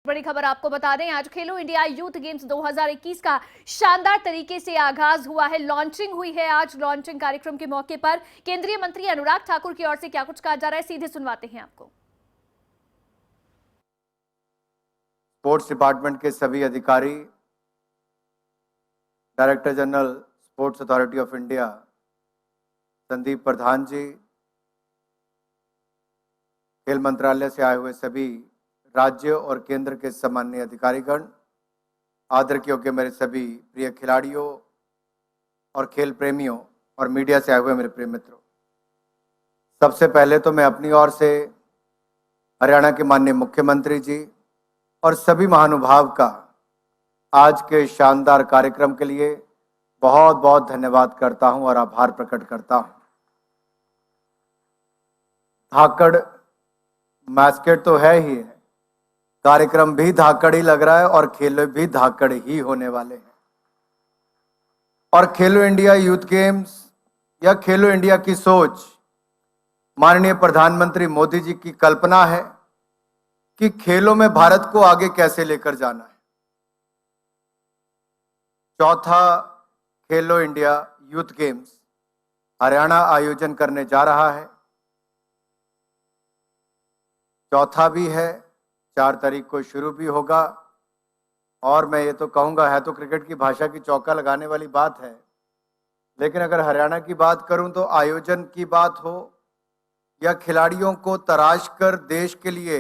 बड़ी खबर आपको बता दें, आज खेलो इंडिया यूथ गेम्स 2021 का शानदार तरीके से आगाज हुआ है। लॉन्चिंग हुई है आज। लॉन्चिंग कार्यक्रम के मौके पर केंद्रीय मंत्री अनुराग ठाकुर की ओर से क्या कुछ कहा जा रहा है, सीधे सुनवाते हैं आपको। स्पोर्ट्स डिपार्टमेंट के सभी अधिकारी, director general sports authority of India Sandeep Pradhan ji, खेल मंत्रालय से आए हुए सभी राज्य और केंद्र के सम्माननीय अधिकारीगण, आदर के योग्य मेरे सभी प्रिय खिलाड़ियों और खेल प्रेमियों और मीडिया से आए हुए मेरे प्रिय मित्रों, सबसे पहले तो मैं अपनी ओर से हरियाणा के माननीय मुख्यमंत्री जी और सभी महानुभाव का आज के शानदार कार्यक्रम के लिए बहुत बहुत धन्यवाद करता हूं और आभार प्रकट करता हूं। धाकड़ मैस्केट तो है ही है, कार्यक्रम भी धाकड़ ही लग रहा है और खेल भी धाकड़ ही होने वाले हैं। और खेलो इंडिया यूथ गेम्स या खेलो इंडिया की सोच माननीय प्रधानमंत्री मोदी जी की कल्पना है कि खेलों में भारत को आगे कैसे लेकर जाना है। चौथा खेलो इंडिया यूथ गेम्स हरियाणा आयोजन करने जा रहा है। चौथा भी है, 4 तारीख को शुरू भी होगा। और मैं ये तो कहूँगा, है तो क्रिकेट की भाषा की चौका लगाने वाली बात है, लेकिन अगर हरियाणा की बात करूं तो आयोजन की बात हो या खिलाड़ियों को तराश कर देश के लिए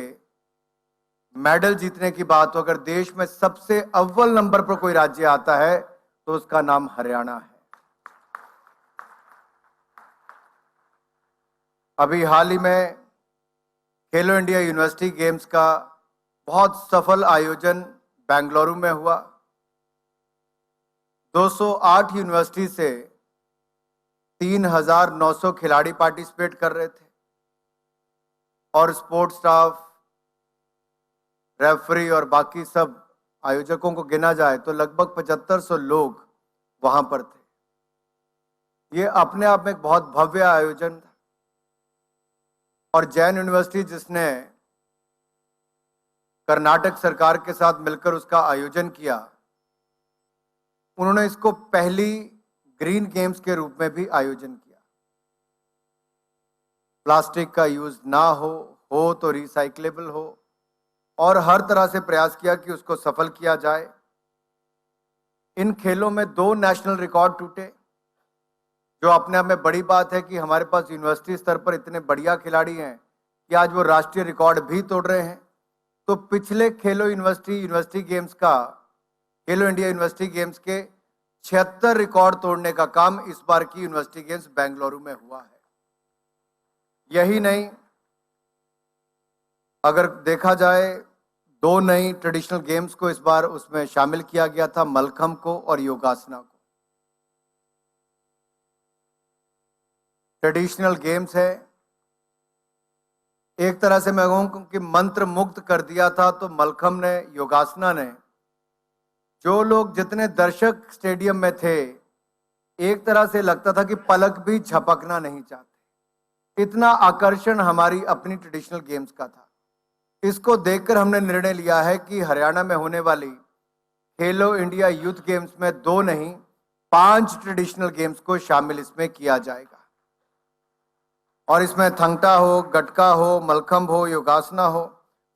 मेडल जीतने की बात हो, अगर देश में सबसे अव्वल नंबर पर कोई राज्य आता है तो उसका नाम हरियाणा है। अभी हाल ही में खेलो इंडिया यूनिवर्सिटी गेम्स का बहुत सफल आयोजन बेंगलुरु में हुआ। 208 यूनिवर्सिटी से 3,900 खिलाड़ी पार्टिसिपेट कर रहे थे और स्पोर्ट्स स्टाफ, रेफरी और बाकी सब आयोजकों को गिना जाए तो लगभग 7500 लोग वहां पर थे। ये अपने आप में एक बहुत भव्य आयोजन था। और जैन यूनिवर्सिटी, जिसने कर्नाटक सरकार के साथ मिलकर उसका आयोजन किया, उन्होंने इसको पहली ग्रीन गेम्स के रूप में भी आयोजन किया। प्लास्टिक का यूज ना हो तो रिसाइक्लेबल हो, और हर तरह से प्रयास किया कि उसको सफल किया जाए। इन खेलों में 2 नेशनल रिकॉर्ड टूटे, जो अपने आप में बड़ी बात है कि हमारे पास यूनिवर्सिटी स्तर पर इतने बढ़िया खिलाड़ी हैं कि आज वो राष्ट्रीय रिकॉर्ड भी तोड़ रहे हैं। तो पिछले खेलो यूनिवर्सिटी गेम्स का, खेलो इंडिया यूनिवर्सिटी गेम्स के 76 रिकॉर्ड तोड़ने का काम इस बार की यूनिवर्सिटी गेम्स बेंगलुरु में हुआ है। यही नहीं, अगर देखा जाए 2 नई ट्रेडिशनल गेम्स को इस बार उसमें शामिल किया गया था, मलखम को और योगासना को। ट्रेडिशनल गेम्स है, एक तरह से मैं कहूं कि मंत्र मुक्त कर दिया था। तो मलखम ने, योगासना ने, जो लोग, जितने दर्शक स्टेडियम में थे, एक तरह से लगता था कि पलक भी झपकना नहीं चाहते। इतना आकर्षण हमारी अपनी ट्रेडिशनल गेम्स का था। इसको देखकर हमने निर्णय लिया है कि हरियाणा में होने वाली खेलो इंडिया यूथ गेम्स में 2 नहीं 5 ट्रेडिशनल गेम्स को शामिल इसमें किया जाएगा। और इसमें थंगटा हो, गटका हो, मलखम हो, योगासना हो,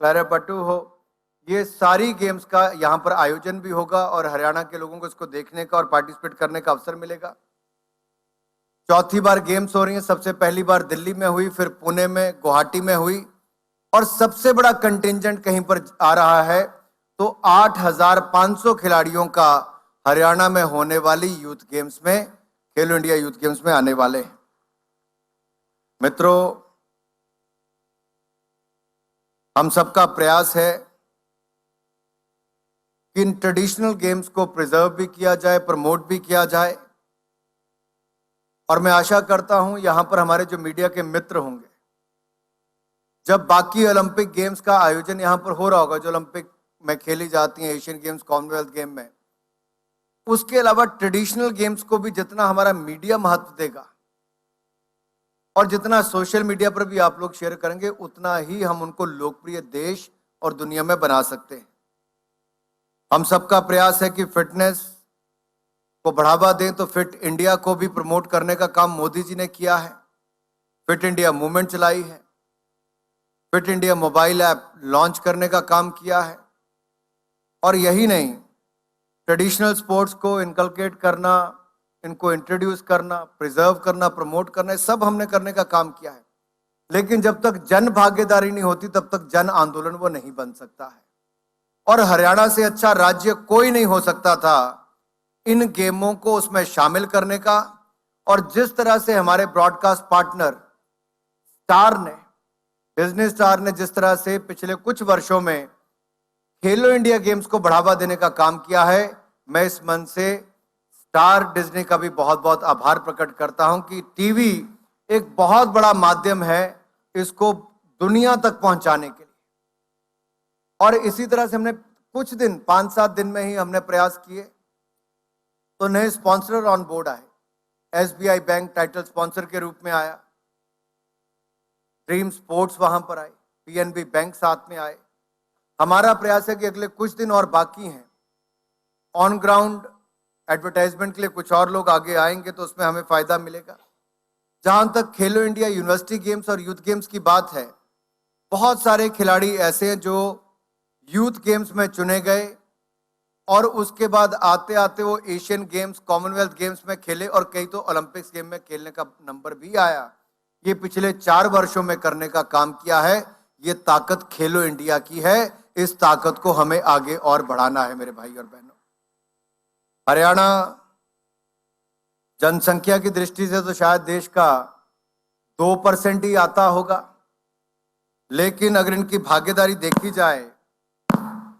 क्लैरेपट्टू हो, ये सारी गेम्स का यहाँ पर आयोजन भी होगा और हरियाणा के लोगों को इसको देखने का और पार्टिसिपेट करने का अवसर मिलेगा। चौथी बार गेम्स हो रही हैं। सबसे पहली बार दिल्ली में हुई, फिर पुणे में, गुवाहाटी में हुई, और सबसे बड़ा कंटिंजेंट कहीं पर आ रहा है तो 8,500 खिलाड़ियों का हरियाणा में होने वाली यूथ गेम्स में, खेलो इंडिया यूथ गेम्स में आने वाले हैं। मित्रों, हम सबका प्रयास है कि इन ट्रेडिशनल गेम्स को प्रिजर्व भी किया जाए, प्रमोट भी किया जाए। और मैं आशा करता हूं यहां पर हमारे जो मीडिया के मित्र होंगे, जब बाकी ओलंपिक गेम्स का आयोजन यहां पर हो रहा होगा, जो ओलंपिक में खेली जाती हैं, एशियन गेम्स, कॉमनवेल्थ गेम में, उसके अलावा ट्रेडिशनल गेम्स को भी जितना हमारा मीडिया महत्व देगा और जितना सोशल मीडिया पर भी आप लोग शेयर करेंगे, उतना ही हम उनको लोकप्रिय देश और दुनिया में बना सकते हैं। हम सबका प्रयास है कि फिटनेस को बढ़ावा दें, तो फिट इंडिया को भी प्रमोट करने का काम मोदी जी ने किया है। फिट इंडिया मूवमेंट चलाई है, fit India mobile app launch करने का काम किया है। और यही नहीं, ट्रेडिशनल स्पोर्ट्स को इनकलकेट करना, इनको इंट्रोड्यूस करना, प्रिजर्व करना, प्रमोट करना, ये सब हमने करने का काम किया है। लेकिन जब तक जन भागीदारी नहीं होती तब तक जन आंदोलन वो नहीं बन सकता है। और हरियाणा से अच्छा राज्य कोई नहीं हो सकता था इन गेमों को उसमें शामिल करने का। और जिस तरह से हमारे ब्रॉडकास्ट पार्टनर स्टार ने, डिज्नी स्टार ने जिस तरह से पिछले कुछ वर्षों में खेलो इंडिया गेम्स को बढ़ावा देने का काम किया है, मैं इस मन से स्टार डिज्नी का भी बहुत बहुत आभार प्रकट करता हूं कि टीवी एक बहुत बड़ा माध्यम है इसको दुनिया तक पहुंचाने के लिए। और इसी तरह से हमने कुछ दिन, 5-7 दिन में ही हमने प्रयास किए, तो नए स्पॉन्सर ऑन बोर्ड आए। एसबीआई बैंक टाइटल स्पॉन्सर के रूप में आया, ड्रीम स्पोर्ट्स वहां पर आए, पीएनबी बैंक साथ में आए। हमारा प्रयास है कि अगले कुछ दिन और बाकी हैं, ऑन ग्राउंड एडवर्टाइजमेंट के लिए कुछ और लोग आगे आएंगे तो उसमें हमें फायदा मिलेगा। जहां तक खेलो इंडिया यूनिवर्सिटी गेम्स और यूथ गेम्स की बात है, बहुत सारे खिलाड़ी ऐसे हैं जो यूथ गेम्स में चुने गए और उसके बाद आते आते वो एशियन गेम्स, कॉमनवेल्थ गेम्स में खेले और कई तो ओलंपिक्स गेम में खेलने का नंबर भी आया। ये पिछले 4 वर्षों में करने का काम किया है। ये ताकत खेलो इंडिया की है, इस ताकत को हमें आगे और बढ़ाना है मेरे भाई और बहनों। हरियाणा जनसंख्या की दृष्टि से तो शायद देश का 2% ही आता होगा, लेकिन अगर इनकी भागीदारी देखी जाए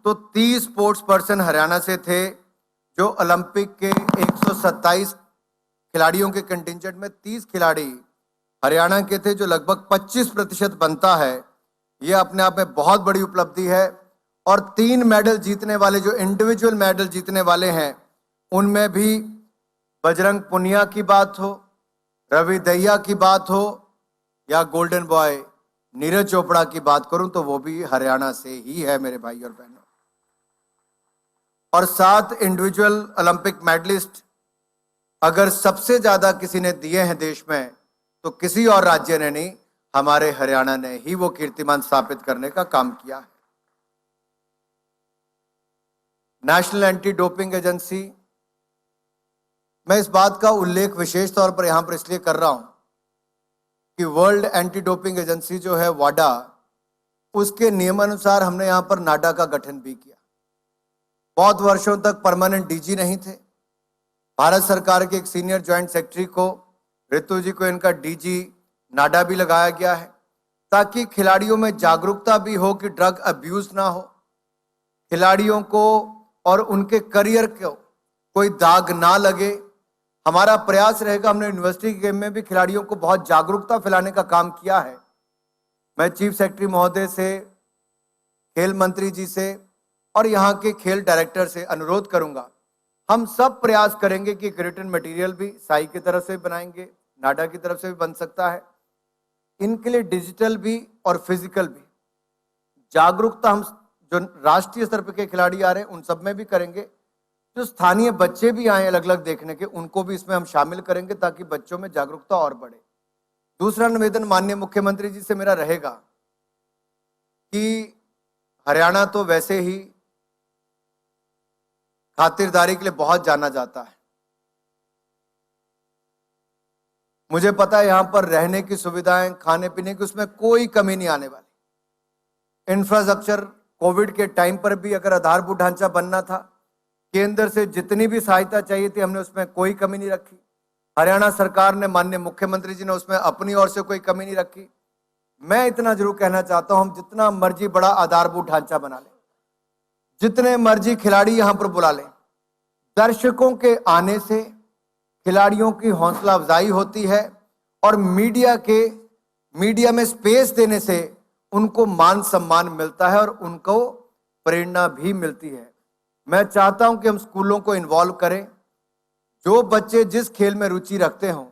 तो 30 स्पोर्ट्स पर्सन हरियाणा से थे, जो ओलंपिक के 127 खिलाड़ियों के कंटिंजेंट में 30 खिलाड़ी हरियाणा के थे, जो लगभग 25% बनता है। यह अपने आप में बहुत बड़ी उपलब्धि है। और 3 मेडल जीतने वाले, जो इंडिविजुअल मेडल जीतने वाले हैं, उनमें भी बजरंग पुनिया की बात हो, रवि दहिया की बात हो, या गोल्डन बॉय नीरज चोपड़ा की बात करूं तो वो भी हरियाणा से ही है मेरे भाई और बहनों। और 7 इंडिविजुअल ओलंपिक मेडलिस्ट अगर सबसे ज्यादा किसी ने दिए हैं देश में तो किसी और राज्य ने नहीं, हमारे हरियाणा ने ही वो कीर्तिमान स्थापित करने का काम किया है। नेशनल एंटी डोपिंग एजेंसी, मैं इस बात का उल्लेख विशेष तौर पर यहां पर इसलिए कर रहा हूं कि वर्ल्ड एंटी डोपिंग एजेंसी जो है वाडा, उसके नियमानुसार हमने यहां पर नाडा का गठन भी किया। बहुत वर्षों तक परमानेंट डीजी नहीं थे। भारत सरकार के एक सीनियर ज्वाइंट सेक्रेटरी को, ऋतु जी को, इनका डीजी नाडा भी लगाया गया है, ताकि खिलाड़ियों में जागरूकता भी हो कि ड्रग अब्यूज ना हो, खिलाड़ियों को और उनके करियर को कोई दाग ना लगे। हमारा प्रयास रहेगा, हमने यूनिवर्सिटी गेम में भी खिलाड़ियों को बहुत जागरूकता फैलाने का काम किया है। मैं चीफ सेक्रेटरी महोदय से, खेल मंत्री जी से और यहाँ के खेल डायरेक्टर से अनुरोध करूंगा, हम सब प्रयास करेंगे कि रिटन मटेरियल भी साई की तरफ से बनाएंगे, नाडा की तरफ से भी बन सकता है। इनके लिए डिजिटल भी और फिजिकल भी जागरूकता हम जो राष्ट्रीय स्तर पर के खिलाड़ी आ रहे हैं उन सब में भी करेंगे। जो स्थानीय बच्चे भी आए अलग अलग देखने के, उनको भी इसमें हम शामिल करेंगे ताकि बच्चों में जागरूकता और बढ़े। दूसरा निवेदन माननीय मुख्यमंत्री जी से मेरा रहेगा कि हरियाणा तो वैसे ही खातिरदारी के लिए बहुत जाना जाता है। मुझे पता है यहां पर रहने की सुविधाएं, खाने पीने की, उसमें कोई कमी नहीं आने वाली। इंफ्रास्ट्रक्चर, कोविड के टाइम पर भी अगर आधारभूत ढांचा बनना था, केंद्र से जितनी भी सहायता चाहिए थी, हमने उसमें कोई कमी नहीं रखी। हरियाणा सरकार ने, माननीय मुख्यमंत्री जी ने उसमें अपनी ओर से कोई कमी नहीं रखी। मैं इतना जरूर कहना चाहता हूं, हम जितना मर्जी बड़ा आधारभूत ढांचा बना लें, जितने मर्जी खिलाड़ी यहां पर बुला लें, दर्शकों के आने से खिलाड़ियों की हौसला अफजाई होती है और मीडिया में स्पेस देने से उनको मान सम्मान मिलता है और उनको प्रेरणा भी मिलती है। मैं चाहता हूं कि हम स्कूलों को इन्वॉल्व करें। जो बच्चे जिस खेल में रुचि रखते हों,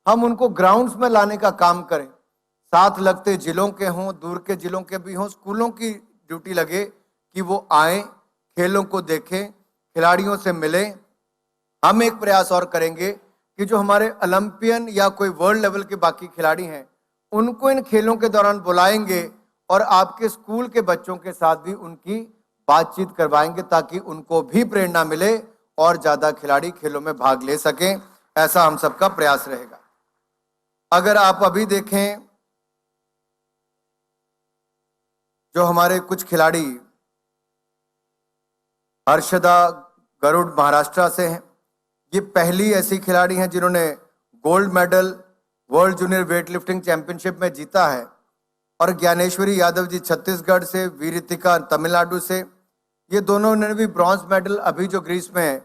हम उनको ग्राउंड्स में लाने का काम करें। साथ लगते जिलों के हों, दूर के जिलों के भी हों, स्कूलों की ड्यूटी लगे कि वो आए, खेलों को देखें खिलाड़ियों से मिले। हम एक प्रयास और करेंगे कि जो हमारे ओलंपियन या कोई वर्ल्ड लेवल के बाकी खिलाड़ी हैं उनको इन खेलों के दौरान बुलाएंगे और आपके स्कूल के बच्चों के साथ भी उनकी बातचीत करवाएंगे ताकि उनको भी प्रेरणा मिले और ज्यादा खिलाड़ी खेलों में भाग ले सकें। ऐसा हम सबका प्रयास रहेगा। अगर आप अभी देखें, जो हमारे कुछ खिलाड़ी हर्षदा गरुड़ महाराष्ट्र से हैं, ये पहली ऐसी खिलाड़ी हैं जिन्होंने gold medal world junior weight lifting championship में जीता है। और ज्ञानेश्वरी यादव जी छत्तीसगढ़ से, वीरितिका तमिलनाडु से, ये दोनों ने भी ब्रॉन्ज मेडल अभी जो ग्रीस में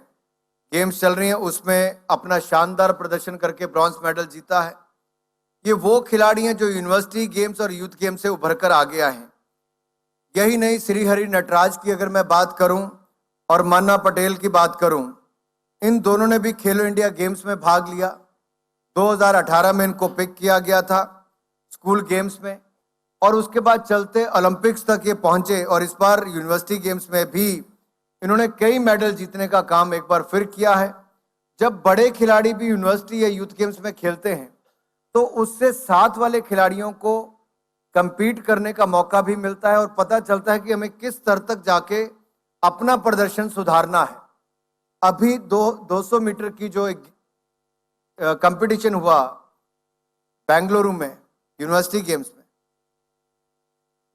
गेम्स चल रही हैं उसमें अपना शानदार प्रदर्शन करके ब्रॉन्ज मेडल जीता है। ये वो खिलाड़ी हैं जो यूनिवर्सिटी गेम्स और यूथ गेम्स से उभर कर आगे आए हैं। यही नहीं, श्रीहरि नटराज की अगर मैं बात करूं और मान्ना पटेल की बात करूं, इन दोनों ने भी खेलो इंडिया गेम्स में भाग लिया। 2018 में इनको पिक किया गया था स्कूल गेम्स में और उसके बाद चलते ओलंपिक्स तक ये पहुंचे और इस बार यूनिवर्सिटी गेम्स में भी इन्होंने कई मेडल जीतने का काम एक बार फिर किया है। जब बड़े खिलाड़ी भी यूनिवर्सिटी या यूथ गेम्स में खेलते हैं तो उससे साथ वाले खिलाड़ियों को compete करने का मौका भी मिलता है और पता चलता है कि हमें किस स्तर तक जाके अपना प्रदर्शन सुधारना है। अभी 200 मीटर की जो एक कंपटीशन हुआ बेंगलुरु में यूनिवर्सिटी गेम्स में,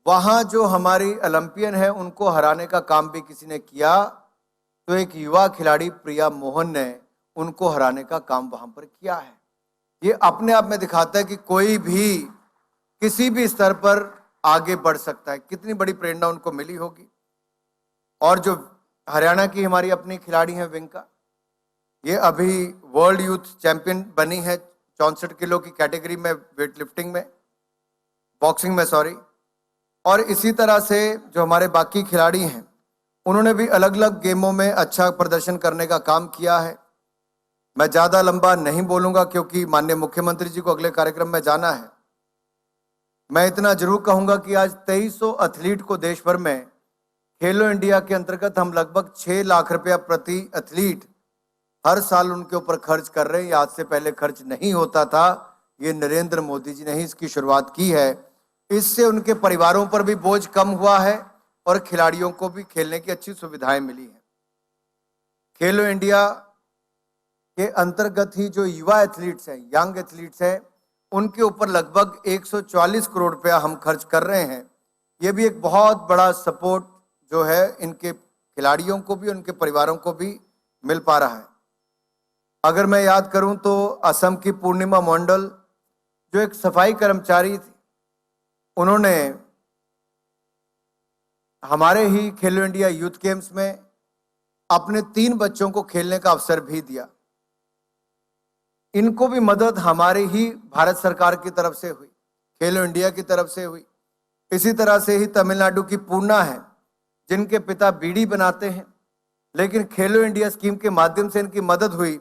वहां जो हमारी ओलंपियन है उनको हराने का काम भी किसी ने किया, तो एक युवा खिलाड़ी प्रिया मोहन ने उनको हराने का काम वहां पर किया है। ये अपने आप में दिखाता है कि कोई भी किसी भी स्तर पर आगे बढ़ सकता है। कितनी बड़ी प्रेरणा उनको मिली होगी। और जो हरियाणा की हमारी अपनी खिलाड़ी हैं विंका, ये अभी वर्ल्ड यूथ चैंपियन बनी है 64 किलो की कैटेगरी में, वेट लिफ्टिंग में, बॉक्सिंग में सॉरी। और इसी तरह से जो हमारे बाकी खिलाड़ी हैं उन्होंने भी अलग अलग गेमों में अच्छा प्रदर्शन करने का काम किया है। मैं ज़्यादा लंबा नहीं बोलूँगा क्योंकि माननीय मुख्यमंत्री जी को अगले कार्यक्रम में जाना है। मैं इतना जरूर कहूँगा कि आज 2300 एथलीट को देश भर में खेलो इंडिया के अंतर्गत हम लगभग 6 लाख रुपया प्रति एथलीट हर साल उनके ऊपर खर्च कर रहे हैं। आज से पहले खर्च नहीं होता था। ये नरेंद्र मोदी जी ने ही इसकी शुरुआत की है। इससे उनके परिवारों पर भी बोझ कम हुआ है और खिलाड़ियों को भी खेलने की अच्छी सुविधाएं मिली हैं। खेलो इंडिया के अंतर्गत ही जो युवा एथलीट्स हैं, यंग एथलीट्स हैं, उनके ऊपर लगभग 140 करोड़ रुपया हम खर्च कर रहे हैं। ये भी एक बहुत बड़ा सपोर्ट जो है इनके खिलाड़ियों को भी उनके परिवारों को भी मिल पा रहा है। अगर मैं याद करूं तो असम की पूर्णिमा मंडल जो एक सफाई कर्मचारी थी, उन्होंने हमारे ही खेलो इंडिया यूथ गेम्स में अपने 3 बच्चों को खेलने का अवसर भी दिया। इनको भी मदद हमारे ही भारत सरकार की तरफ से हुई, खेलो इंडिया की तरफ से हुई। इसी तरह से ही तमिलनाडु की पूर्णा है जिनके पिता बीड़ी बनाते हैं, लेकिन खेलो इंडिया स्कीम के माध्यम से इनकी मदद हुई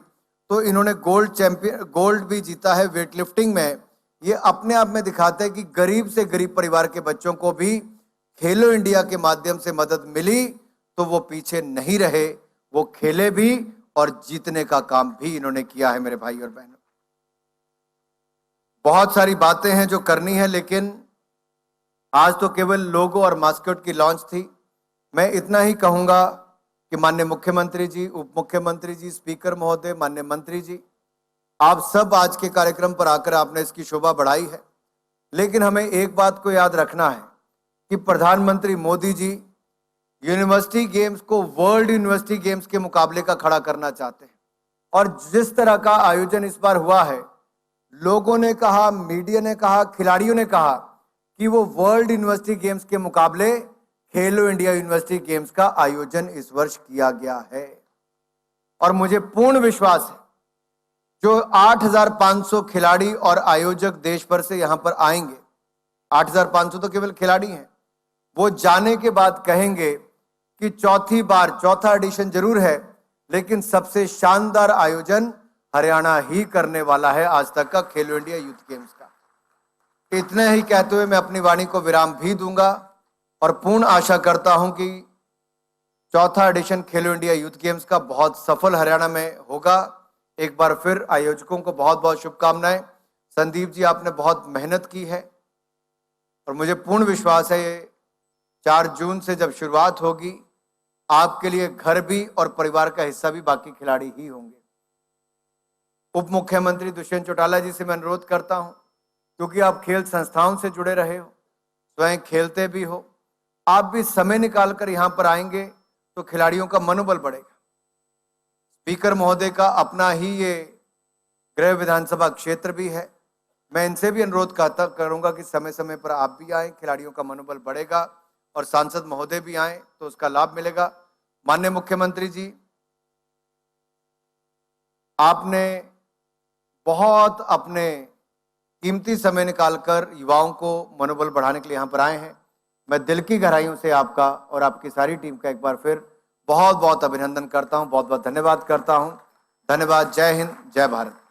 तो इन्होंने गोल्ड भी जीता है वेट लिफ्टिंग में। ये अपने आप में दिखाता है कि गरीब से गरीब परिवार के बच्चों को भी खेलो इंडिया के माध्यम से मदद मिली तो वो पीछे नहीं रहे, वो खेले भी और जीतने का काम भी इन्होंने किया है। मेरे भाई और बहनों, बहुत सारी बातें हैं जो करनी है, लेकिन आज तो केवल लोगो और मास्कट की लॉन्च थी। मैं इतना ही कहूंगा कि माननीय मुख्यमंत्री जी, उप मुख्यमंत्री जी, स्पीकर महोदय, माननीय मंत्री जी, आप सब आज के कार्यक्रम पर आकर आपने इसकी शोभा बढ़ाई है। लेकिन हमें एक बात को याद रखना है कि प्रधानमंत्री मोदी जी यूनिवर्सिटी गेम्स को वर्ल्ड यूनिवर्सिटी गेम्स के मुकाबले का खड़ा करना चाहते हैं। और जिस तरह का आयोजन इस बार हुआ है, लोगों ने कहा, मीडिया ने कहा, खिलाड़ियों ने कहा कि वो वर्ल्ड यूनिवर्सिटी गेम्स के मुकाबले खेलो इंडिया यूनिवर्सिटी गेम्स का आयोजन इस वर्ष किया गया है। और मुझे पूर्ण विश्वास है जो 8500 खिलाड़ी और आयोजक देश भर से यहां पर आएंगे, 8500 तो केवल खिलाड़ी हैं, वो जाने के बाद कहेंगे कि चौथा एडिशन जरूर है लेकिन सबसे शानदार आयोजन हरियाणा ही करने वाला है आज तक का खेलो इंडिया यूथ गेम्स का। इतने ही कहते हुए मैं अपनी वाणी को विराम भी दूंगा और पूर्ण आशा करता हूं कि चौथा एडिशन खेलो इंडिया यूथ गेम्स का बहुत सफल हरियाणा में होगा। एक बार फिर आयोजकों को बहुत बहुत शुभकामनाएं। संदीप जी, आपने बहुत मेहनत की है और मुझे पूर्ण विश्वास है ये 4 जून से जब शुरुआत होगी, आपके लिए घर भी और परिवार का हिस्सा भी बाकी खिलाड़ी ही होंगे। उप मुख्यमंत्री दुष्यंत चौटाला जी से मैं अनुरोध करता हूं, क्योंकि आप खेल संस्थाओं से जुड़े रहे हो, स्वयं खेलते भी हो, आप भी समय निकालकर यहां पर आएंगे तो खिलाड़ियों का मनोबल बढ़ेगा। स्पीकर महोदय का अपना ही ये गृह विधानसभा क्षेत्र भी है। मैं इनसे भी अनुरोध करूंगा कि समय समय पर आप भी आए, खिलाड़ियों का मनोबल बढ़ेगा और सांसद महोदय भी आए तो उसका लाभ मिलेगा। माननीय मुख्यमंत्री जी, आपने बहुत अपने कीमती समय निकालकर युवाओं को मनोबल बढ़ाने के लिए यहां पर आए हैं। मैं दिल की गहराइयों से आपका और आपकी सारी टीम का एक बार फिर बहुत बहुत अभिनंदन करता हूं, बहुत बहुत धन्यवाद करता हूं। धन्यवाद। जय हिंद, जय भारत।